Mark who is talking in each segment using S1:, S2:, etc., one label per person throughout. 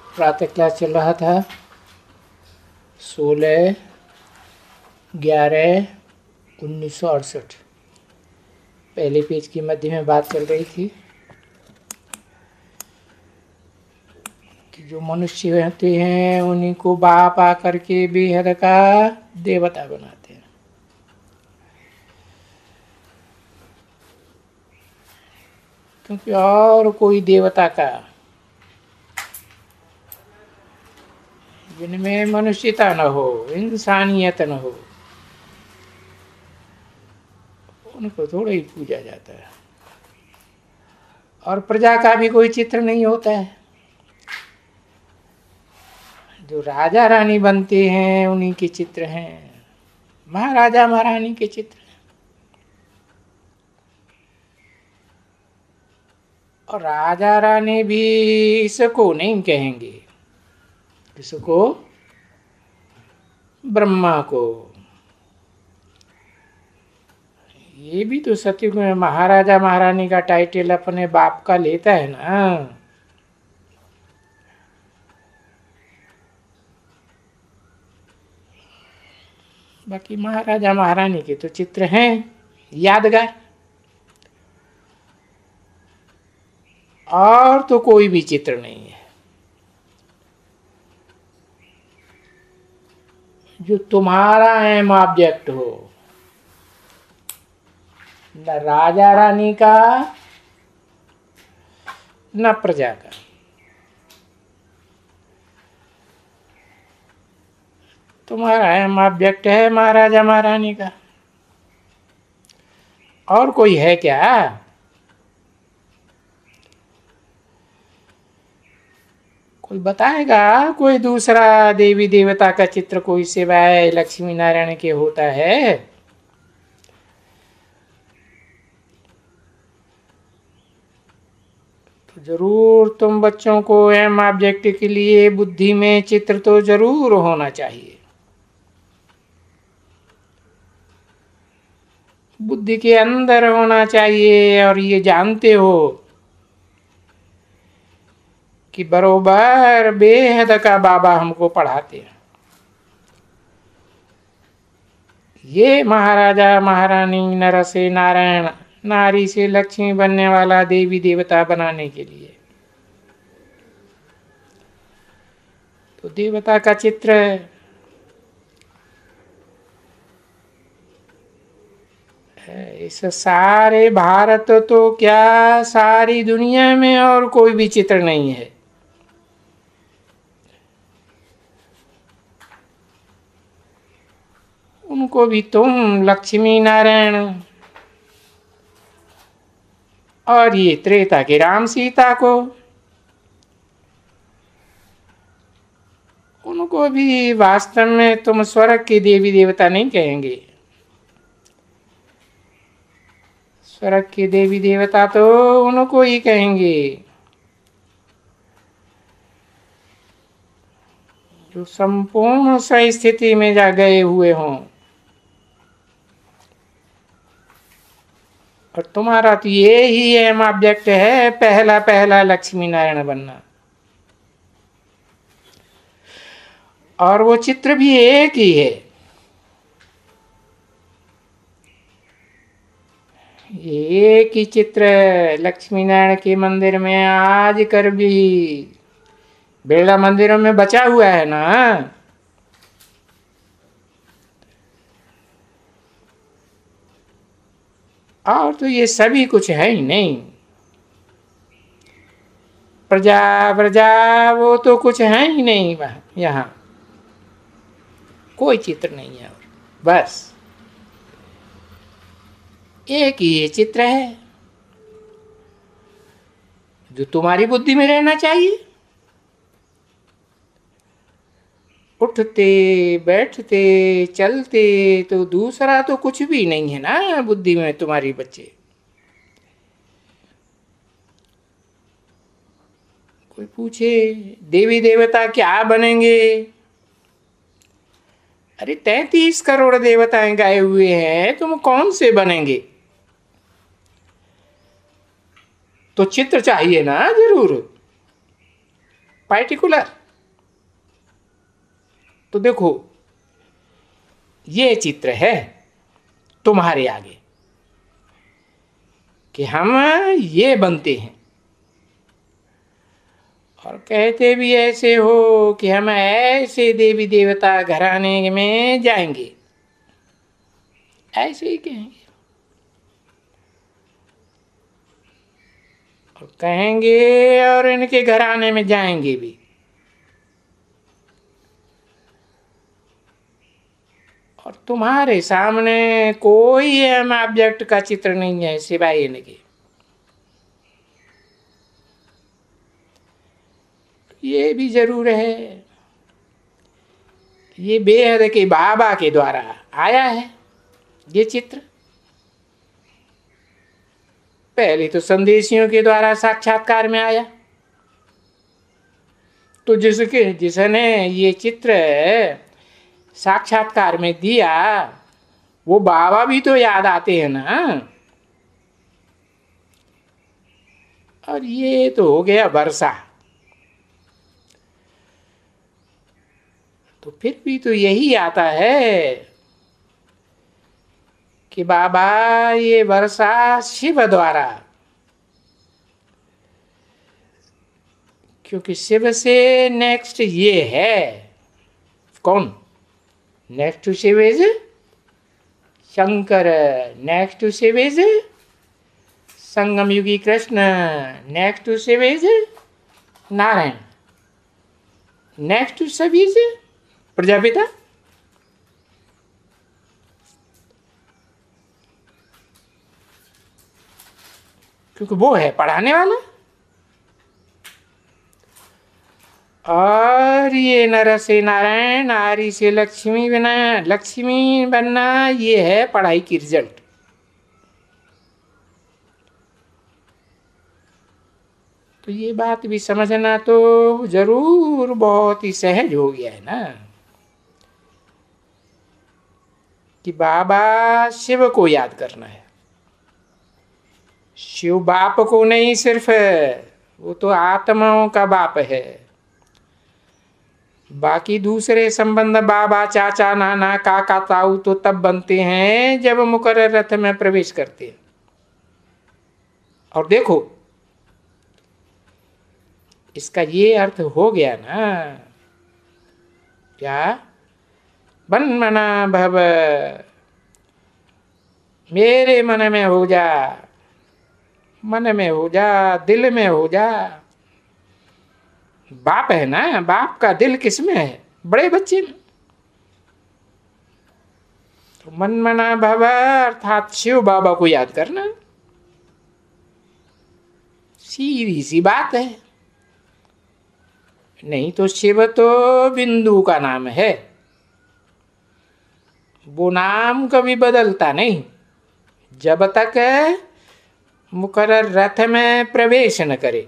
S1: प्रातः क्लास चल रहा था। 16/11/1968 पहले पेज की मध्य में बात चल रही थी कि जो मनुष्य होते हैं उन्हीं को बाप आकर के बेहद का देवता बनाते हैं। क्योंकि और कोई देवता का जिनमें मनुष्यता न हो, इंसानियत न हो, उनको थोड़ा ही पूजा जाता है। और प्रजा का भी कोई चित्र नहीं होता है। जो राजा रानी बनते हैं उन्हीं के चित्र हैं, महाराजा महारानी के चित्र हैं। और राजा रानी भी इसको नहीं कहेंगे, इसको ब्रह्मा को। ये भी तो सत्युग में महाराजा महारानी का टाइटल अपने बाप का लेता है ना। बाकी महाराजा महारानी के तो चित्र हैं यादगार, और तो कोई भी चित्र नहीं है। जो तुम्हारा एम ऑब्जेक्ट हो, न राजा रानी का न प्रजा का। तुम्हारा एम ऑब्जेक्ट है महाराजा महारानी का। और कोई है क्या? कोई बताएगा? कोई दूसरा देवी देवता का चित्र कोई सिवाय लक्ष्मी नारायण के होता है? तो जरूर तुम बच्चों को एम ऑब्जेक्ट के लिए बुद्धि में चित्र तो जरूर होना चाहिए। बुद्धि के अंदर होना चाहिए। और ये जानते हो कि बरोबर बेहद का बाबा हमको पढ़ाते हैं। ये महाराजा महारानी नर से नारायण, नारी से लक्ष्मी बनने वाला देवी देवता बनाने के लिए। तो देवता का चित्र इस सारे भारत तो क्या सारी दुनिया में और कोई भी चित्र नहीं है। उनको भी तुम लक्ष्मी नारायण और ये त्रेता के राम सीता को, उनको भी वास्तव में तुम स्वर्ग के देवी देवता नहीं कहेंगे। स्वर्ग के देवी देवता तो उनको ही कहेंगे जो संपूर्ण स्थिति में जा गए हुए हों। और तुम्हारा तो ये ही एम ऑब्जेक्ट है, पहला पहला लक्ष्मी नारायण बनना। और वो चित्र भी एक ही है। एक ही चित्र लक्ष्मी नारायण के मंदिर में आज कर भी बिरला मंदिरों में बचा हुआ है ना। और तो ये सभी कुछ है ही नहीं। प्रजा प्रजा वो तो कुछ है ही नहीं। यहाँ कोई चित्र नहीं है। बस एक ही ये चित्र है जो तुम्हारी बुद्धि में रहना चाहिए। उठते बैठते चलते तो दूसरा तो कुछ भी नहीं है ना बुद्धि में तुम्हारी बच्चे। कोई पूछे देवी देवता क्या बनेंगे? अरे 33 करोड़ देवताएं गाए हुए हैं, तुम कौन से बनेंगे? तो चित्र चाहिए ना जरूर, पार्टिकुलर। तो देखो ये चित्र है तुम्हारे आगे कि हम ये बनते हैं, और कहते भी ऐसे हो कि हम ऐसे देवी देवता घराने में जाएंगे, ऐसे ही कहेंगे और कहेंगे और इनके घराने में जाएंगे भी। और तुम्हारे सामने कोई अहम ऑब्जेक्ट का चित्र नहीं है सिवाय इनके। ये भी जरूर है, ये बेहद के बाबा के द्वारा आया है ये चित्र। पहले तो संदेशियों के द्वारा साक्षात्कार में आया, तो जिसने ये चित्र साक्षात्कार में दिया वो बाबा भी तो याद आते हैं ना। और ये तो हो गया वर्षा, तो फिर भी तो यही आता है कि बाबा ये वर्षा शिव द्वारा, क्योंकि शिव से नेक्स्ट ये है कौन? Next to Shiv is Shankar, next to Shiv is Sangam Yugi Krishna, next to Shiv is Narayan, next to Shiv is Prajapita. क्योंकि वो है पढ़ाने वाला। और ये नर से नारायण, नारी से लक्ष्मी बना, लक्ष्मी बनना, ये है पढ़ाई की रिजल्ट। तो ये बात भी समझना तो जरूर बहुत ही सहज हो गया है ना कि बाबा शिव को याद करना है। शिव बाप को नहीं सिर्फ, वो तो आत्माओं का बाप है। बाकी दूसरे संबंध बाबा, चाचा, नाना, काका, ताऊ तो तब बनते हैं जब मुकर्रर रथ में प्रवेश करते हैं। और देखो इसका ये अर्थ हो गया ना, क्या? बन मना भव, मेरे मन में हो जा, मन में हो जा, दिल में हो जा। बाप है ना, बाप का दिल किसमें है? बड़े बच्चे में। तो मन मना भव अर्थात शिव बाबा को याद करना, सीधी सी बात है। नहीं तो शिव तो बिंदु का नाम है, वो नाम कभी बदलता नहीं जब तक मुकर्रर रथ में प्रवेश न करे,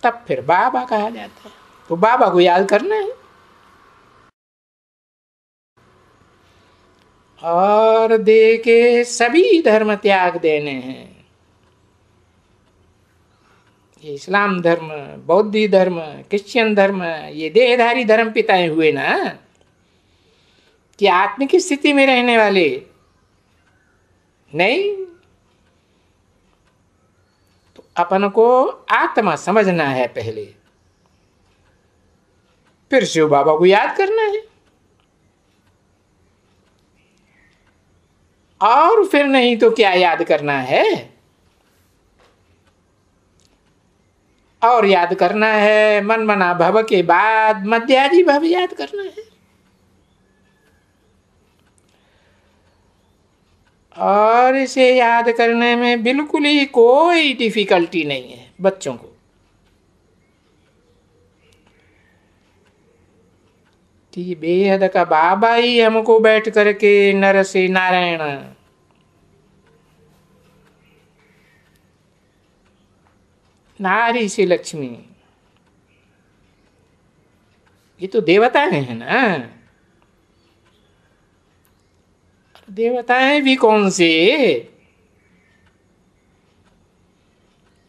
S1: तब फिर बाबा कहा जाता है। तो बाबा को याद करना है। और दे के सभी धर्म त्याग देने हैं। ये इस्लाम धर्म, बौद्ध धर्म, क्रिश्चियन धर्म, ये देहधारी धर्म पिताए हुए ना, कि आत्मिक स्थिति में रहने वाले नहीं। तो अपन को आत्मा समझना है पहले, फिर शिव बाबा को याद करना है। और फिर नहीं तो क्या याद करना है? और याद करना है मन मना भव के बाद मध्याजी भव याद करना है। और इसे याद करने में बिल्कुल ही कोई डिफिकल्टी नहीं है बच्चों को। कि बेहद का बाबा ही हमको बैठ करके नर से नारायण, नारी से लक्ष्मी, ये तो देवताएं हैं ना। देवताएं भी कौन से?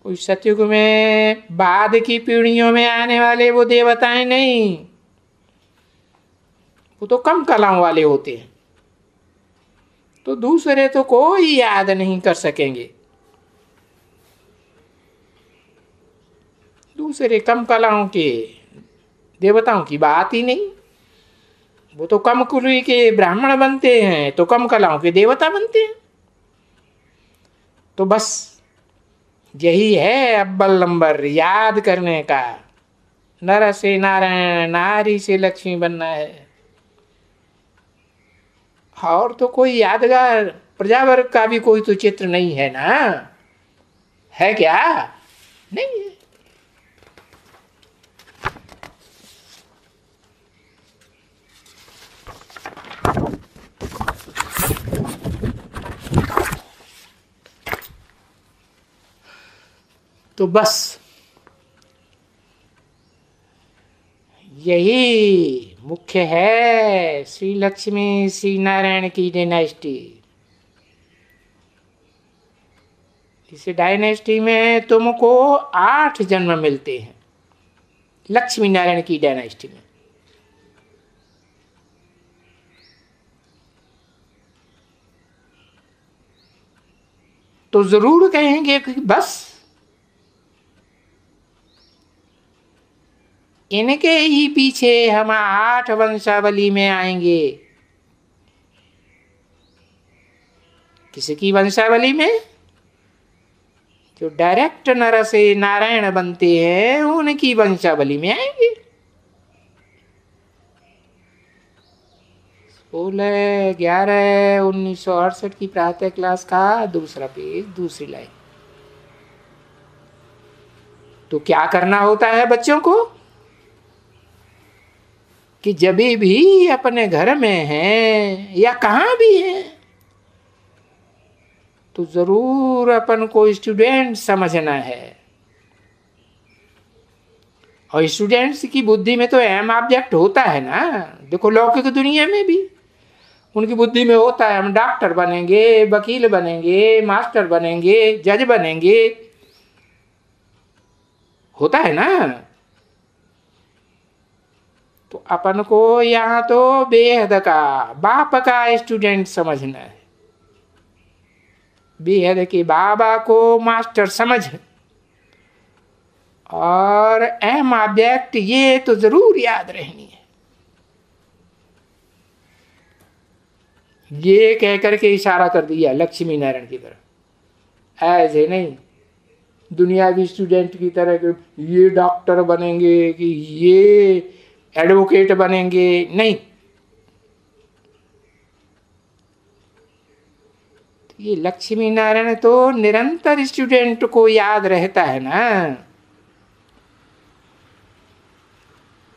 S1: कोई सतयुग में बाद की पीढ़ियों में आने वाले वो देवताएं नहीं, वो तो कम कलाओं वाले होते हैं, तो दूसरे तो कोई याद नहीं कर सकेंगे। दूसरे कम कलाओं के देवताओं की बात ही नहीं। वो तो कम कुली के ब्राह्मण बनते हैं तो कम कलाओं के देवता बनते हैं। तो बस यही है अव्वल नंबर याद करने का। नर से नारायण, नारी से लक्ष्मी बनना है। और तो कोई यादगार प्रजावर्ग का भी कोई तो चित्र नहीं है ना, है क्या? नहीं है। तो बस यही मुख्य है श्री लक्ष्मी श्री नारायण की डायनेस्टी। इस डायनेस्टी में तुमको 8 जन्म मिलते हैं, लक्ष्मी नारायण की डायनेस्टी में। तो जरूर कहेंगे कि बस इनके ही पीछे हम 8 वंशावली में आएंगे। किसकी वंशावली में? जो डायरेक्ट नर से नारायण बनते हैं उनकी वंशावली में आएंगे। 16/11/1968 की प्रातः क्लास का दूसरा पेज, दूसरी लाइन। तो क्या करना होता है बच्चों को कि जब भी अपने घर में हैं या कहाँ भी हैं तो जरूर अपन को स्टूडेंट समझना है। और स्टूडेंट्स की बुद्धि में तो एम ऑब्जेक्ट होता है ना। देखो लौकिक दुनिया में भी उनकी बुद्धि में होता है हम डॉक्टर बनेंगे, वकील बनेंगे, मास्टर बनेंगे, जज बनेंगे, होता है ना। तो अपन को यहाँ तो बेहद का बाप का स्टूडेंट समझना है। बेहद के बाबा को मास्टर समझ और एम ऑब्जेक्ट ये तो जरूर याद रहनी है। ये कह करके इशारा कर दिया लक्ष्मी नारायण की तरफ। ऐसे नहीं दुनियावी स्टूडेंट की तरह कि ये डॉक्टर बनेंगे कि ये एडवोकेट बनेंगे, नहीं। ये लक्ष्मी नारायण तो निरंतर स्टूडेंट को याद रहता है ना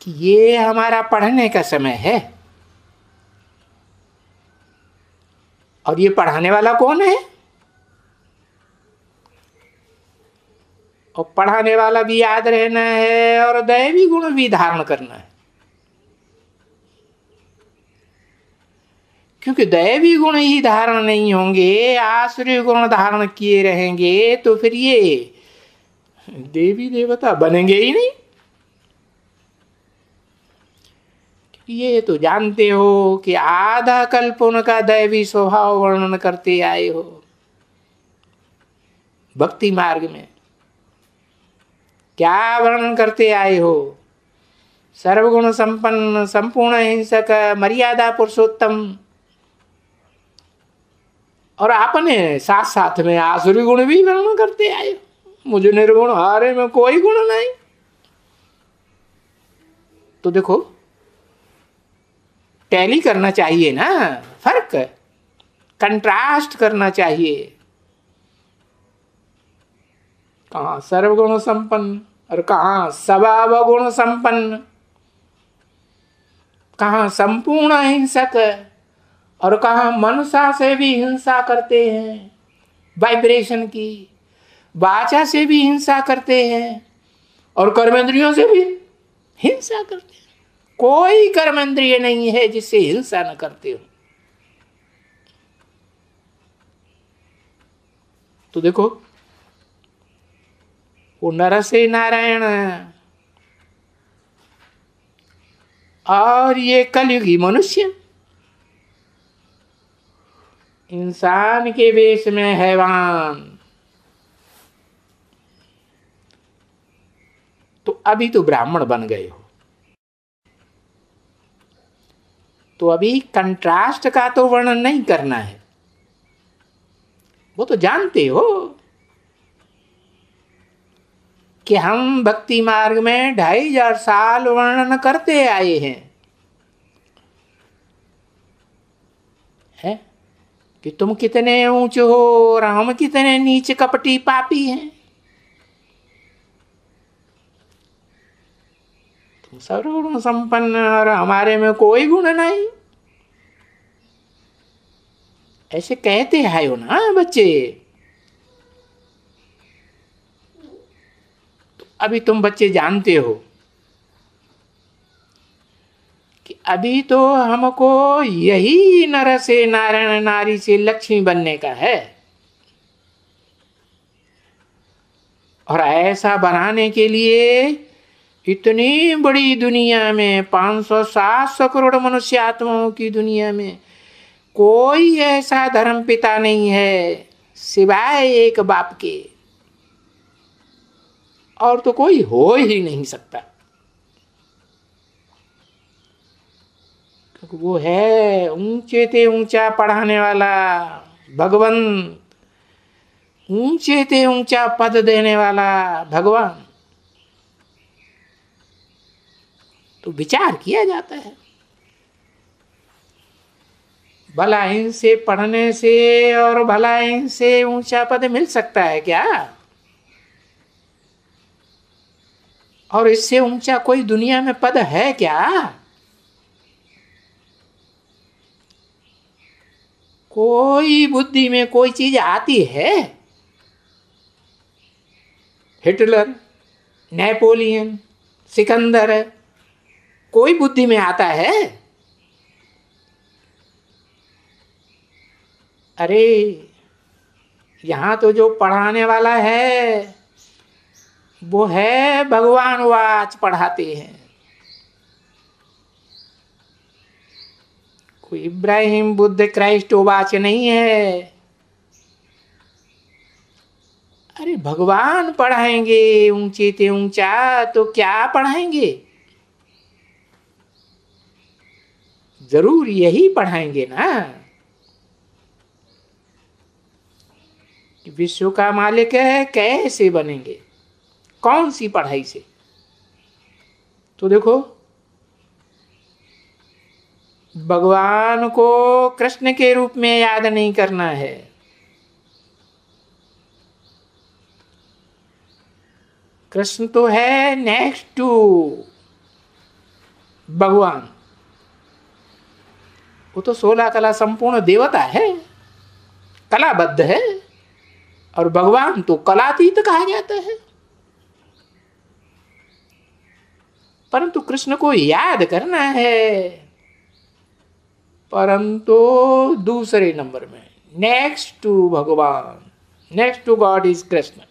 S1: कि ये हमारा पढ़ने का समय है। और ये पढ़ाने वाला कौन है? और पढ़ाने वाला भी याद रहना है और दैवी गुण भी धारण करना है। क्योंकि दैवी गुण ही धारण नहीं होंगे, आसुरी गुण धारण किए रहेंगे तो फिर ये देवी देवता बनेंगे ही नहीं। ये तो जानते हो कि आधा कल्प उनका दैवी स्वभाव वर्णन करते आए हो भक्ति मार्ग में। क्या वर्णन करते आए हो? सर्वगुण संपन्न, संपूर्ण हिंसक, मर्यादा पुरुषोत्तम। और आपने साथ साथ में आसुरी गुण भी वर्णन करते आए हो। मुझे निर्गुण, हारे में कोई गुण नहीं। तो देखो टैली करना चाहिए ना, फर्क कंट्रास्ट करना चाहिए। कहाँ सर्वगुण संपन्न और कहाँ स्वभाव गुण संपन्न, कहाँ संपूर्ण हिंसक और कहाँ मनुष्य से भी हिंसा करते हैं, वाइब्रेशन की वाचा से भी हिंसा करते हैं और कर्मेंद्रियों से भी हिंसा करते हैं। कोई कर्मेंद्रिय नहीं है जिससे हिंसा न करते हो। तो देखो वो नर से नारायण और ये कलयुगी मनुष्य इंसान के वेश में हैवान। तो अभी तो ब्राह्मण बन गए हो, तो अभी कंट्रास्ट का तो वर्णन नहीं करना है, वो तो जानते हो कि हम भक्ति मार्ग में 2500 साल वर्णन करते आए हैं, है? कि तुम कितने ऊंचे हो और हम कितने नीच कपटी पापी हैं। तुम सर्वगुण संपन्न और हमारे में कोई गुण नहीं, ऐसे कहते आए हो ना बच्चे। तो अभी तुम बच्चे जानते हो कि अभी तो हमको यही नर से नारायण, नारी से लक्ष्मी बनने का है, और ऐसा बनाने के लिए इतनी बड़ी दुनिया में 500-700 करोड़ मनुष्य आत्माओं की दुनिया में कोई ऐसा धर्म पिता नहीं है सिवाय एक बाप के, और तो कोई हो ही नहीं सकता, क्योंकि वो है ऊंचे ते ऊंचा पढ़ाने वाला भगवंत, ऊंचे ते ऊंचा पद देने वाला भगवान। तो विचार किया जाता है, भला इनसे पढ़ने से और भला इनसे ऊंचा पद मिल सकता है क्या? और इससे ऊंचा कोई दुनिया में पद है क्या? कोई बुद्धि में कोई चीज आती है? हिटलर, नेपोलियन, सिकंदर, कोई बुद्धि में आता है? अरे यहां तो जो पढ़ाने वाला है वो है भगवान, वाच पढ़ाते हैं। कोई इब्राहिम, बुद्ध, क्राइस्ट वाच नहीं है। अरे भगवान पढ़ाएंगे ऊंचे ते ऊंचा, तो क्या पढ़ाएंगे? जरूर यही पढ़ाएंगे ना कि विश्व का मालिक है, कैसे बनेंगे, कौन सी पढ़ाई से? तो देखो, भगवान को कृष्ण के रूप में याद नहीं करना है, कृष्ण तो है नेक्स्ट टू भगवान, वो तो 16 कला संपूर्ण देवता है, कलाबद्ध है, और भगवान तो कलातीत कहा जाता है। परंतु कृष्ण को याद करना है, परंतु दूसरे नंबर में, नेक्स्ट टू भगवान, next to God is Krishna.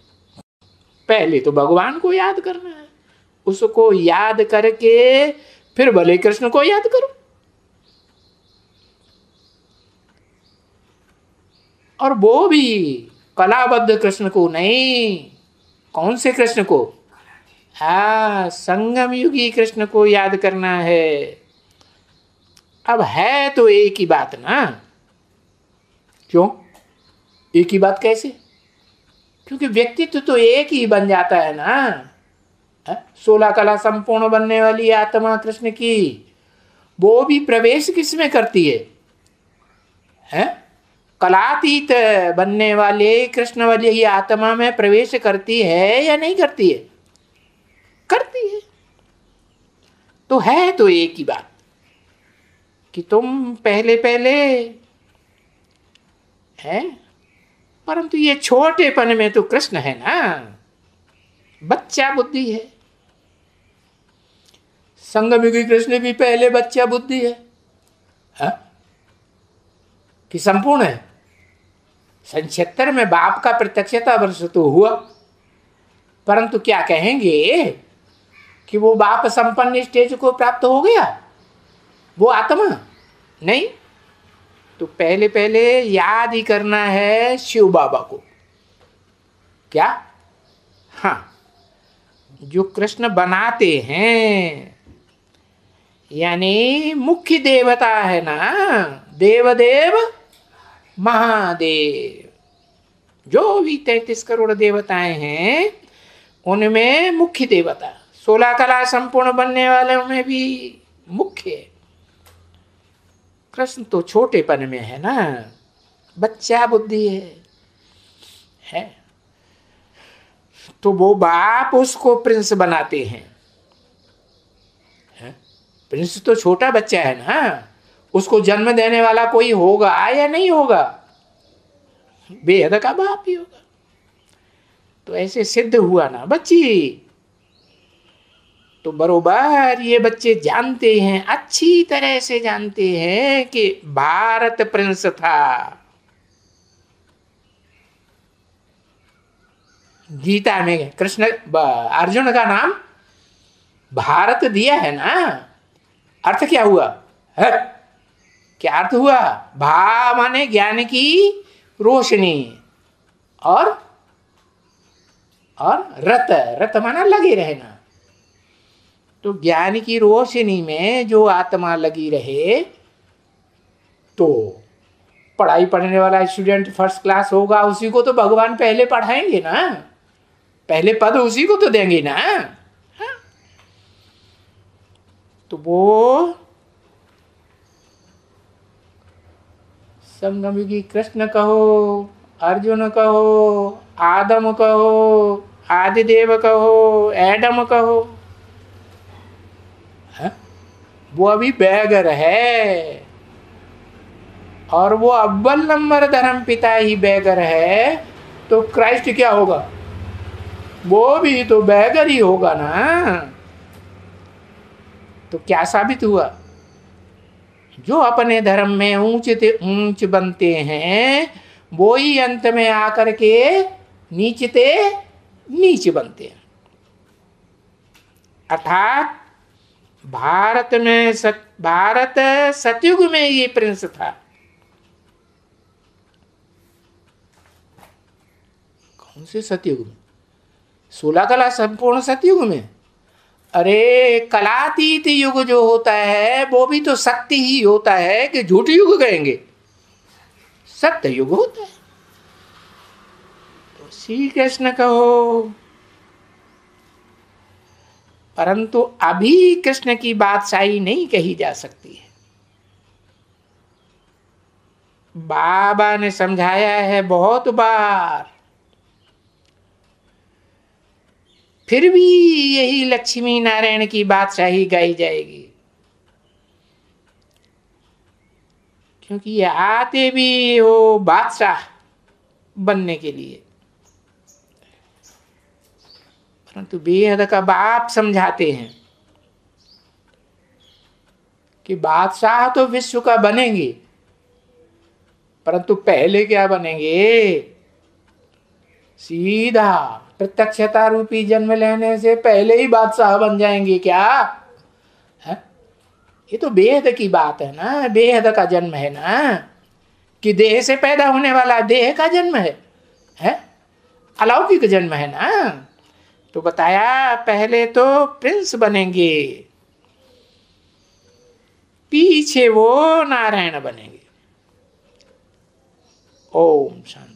S1: पहले तो भगवान को याद करना है, उसको याद करके फिर भले कृष्ण को याद करो। और वो भी कलाबद्ध कृष्ण को नहीं। कौन से कृष्ण को? संगम युगी कृष्ण को याद करना है। अब है तो एक ही बात ना। क्यों एक ही बात? कैसे? क्योंकि व्यक्तित्व तो एक ही बन जाता है ना। 16 कला संपूर्ण बनने वाली आत्मा कृष्ण की, वो भी प्रवेश किसमें करती है? कलातीत बनने वाले कृष्ण वाली ही आत्मा में प्रवेश करती है या नहीं करती है? करती है। तो है तो एक ही बात कि तुम पहले पहले है, परंतु ये छोटेपन में तो कृष्ण है ना, बच्चा बुद्धि है। संगमयुगी कृष्ण भी पहले बच्चा बुद्धि है, कि संपूर्ण है। 76 में बाप का प्रत्यक्षता वर्ष तो हुआ, परंतु क्या कहेंगे कि वो बाप संपन्न स्टेज को प्राप्त हो गया? वो आत्मा नहीं। तो पहले पहले याद ही करना है शिव बाबा को। क्या? हाँ, जो कृष्ण बनाते हैं, यानी मुख्य देवता है ना, देवदेव महादेव। जो भी 33 करोड़ देवताएं हैं उनमें मुख्य देवता, 16 कला संपूर्ण बनने वाले उनमें भी मुख्य है। कृष्ण तो छोटेपन में है ना, बच्चा बुद्धि है। तो वो बाप उसको प्रिंस बनाते हैं। प्रिंस तो छोटा बच्चा है ना, उसको जन्म देने वाला कोई होगा या नहीं होगा? बेहद का बाप ही होगा। तो ऐसे सिद्ध हुआ ना बच्ची। तो बरोबर ये बच्चे जानते हैं, अच्छी तरह से जानते हैं कि भारत प्रिंस था। गीता में कृष्ण अर्जुन का नाम भारत दिया है ना। अर्थ क्या हुआ है? क्या अर्थ हुआ? भा माने ज्ञान की रोशनी, और रत, रत माना लगे रहना। तो ज्ञान की रोशनी में जो आत्मा लगी रहे, तो पढ़ाई पढ़ने वाला स्टूडेंट फर्स्ट क्लास होगा, उसी को तो भगवान पहले पढ़ाएंगे ना, पहले पद उसी को तो देंगे ना। हाँ? तो वो संगम युगी कृष्ण कहो, अर्जुन कहो, आदम कहो, आदिदेव कहो, एडम कहो, वो अभी बैगर है। और वो अव्वल नंबर धर्म पिता ही बैगर है, तो क्राइस्ट क्या होगा? वो भी तो बैगर ही होगा ना। तो क्या साबित हुआ? जो अपने धर्म में ऊंच बनते हैं, वो ही अंत में आकर के नीच बनते हैं। अर्थात भारत सतयुग में ये प्रिंस था। कौन से सतयुग में? 16 कला संपूर्ण सतयुग में। अरे कलातीत युग जो होता है वो भी तो सत्य ही होता है, कि झूठ युग कहेंगे? सत्य युग होता है। तो श्री कृष्ण कहो, परंतु अभी कृष्ण की बादशाही नहीं कही जा सकती है। बाबा ने समझाया है बहुत बार, फिर भी यही लक्ष्मी नारायण की बादशाही गाई जाएगी, क्योंकि ये आते भी हो बादशाह बनने के लिए। परंतु बेहद का बाप समझाते हैं कि बादशाह तो विश्व का बनेंगे, परंतु पहले क्या बनेंगे? सीधा प्रत्यक्षता रूपी जन्म लेने से पहले ही बादशाह बन जाएंगे क्या? है? ये तो बेहद की बात है ना, बेहद का जन्म है ना, कि देह से पैदा होने वाला देह का जन्म है? अलौकिक जन्म है ना। तो बताया पहले तो प्रिंस बनेंगे, पीछे वो नारायण बनेंगे। ओम शांति।